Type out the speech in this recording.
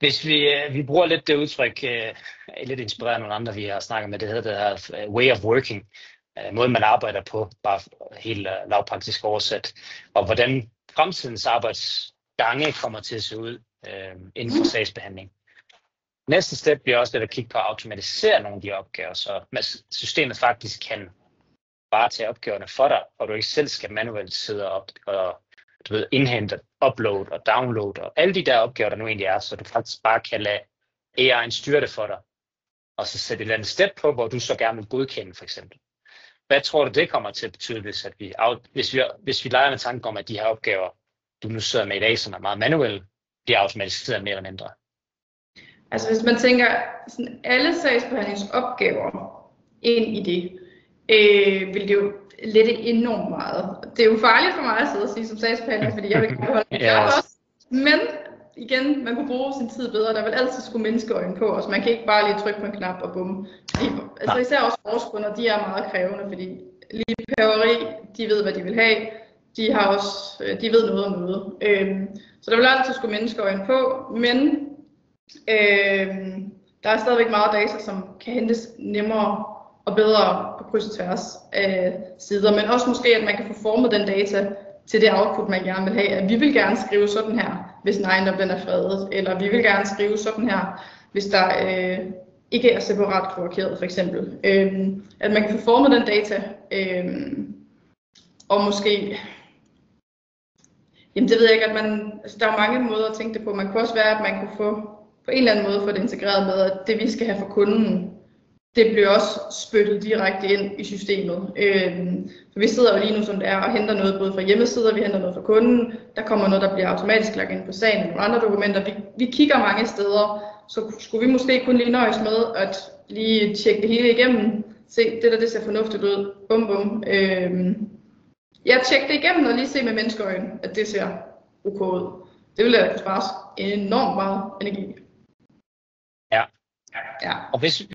Hvis vi bruger lidt det udtryk, lidt inspireret af nogle andre, vi har snakket med, det hedder det her way of working, måden man arbejder på, bare helt lavpraktisk oversat, og hvordan fremtidens arbejdsgange kommer til at se ud inden for sagsbehandling. Næste step bliver også at kigge på at automatisere nogle af de opgaver, så systemet faktisk kan bare tage opgaverne for dig, og du ikke selv skal manuelt sidde op og indhente, upload og download og alle de der opgaver, der nu egentlig er, så du faktisk bare kan lade AI'en styre det for dig, og så sætte et eller andet step på, hvor du så gerne vil godkende for eksempel. Hvad tror du, det kommer til at betyde, hvis vi leger med tanken om, at de her opgaver, du nu sidder med i dag, som er meget manuelle, bliver automatiseret mere eller mindre? Altså hvis man tænker sådan alle sagsbehandlingsopgaver ind i det, vil det jo lette enormt meget. Det er jo farligt for mig at sidde og sige som sagsbehandler, fordi jeg vil ikke holde mit job også. Men igen, man kunne bruge sin tid bedre. Der vil altid skulle menneskeøjne på os. Man kan ikke bare lige trykke på en knap og bum. Altså især også vores kunder, de er meget krævende, fordi lige pæveri, de ved, hvad de vil have. De ved noget om noget. Så der vil altid skulle menneskeøjne på, men der er stadigvæk meget data, som kan hentes nemmere og bedre på kryds og tværs af sider, men også måske, at man kan få formet den data til det output, man gerne vil have. At vi vil gerne skrive sådan her, hvis en ejendom den er fredet, eller vi vil gerne skrive sådan her, hvis der ikke er separat kloakeret for eksempel. At man kan få formet den data, og måske, jamen det ved jeg ikke, altså der er mange måder at tænke det på. Man kunne også være, at man kunne få på en eller anden måde få det integreret med, at det vi skal have for kunden, det bliver også spyttet direkte ind i systemet. For vi sidder jo lige nu, som det er, og henter noget både fra hjemmesider, vi henter noget fra kunden, der kommer noget, der bliver automatisk lagt ind på sagen, og nogle andre dokumenter. Vi kigger mange steder, så skulle vi måske kun lige nøjes med at lige tjekke det hele igennem, se, det ser fornuftigt ud, bum bum. Jeg tjekker det igennem og lige se med menneskeøjne, at det ser ok ud. Det vil da kunne spares enormt meget energi. Ja. Og hvis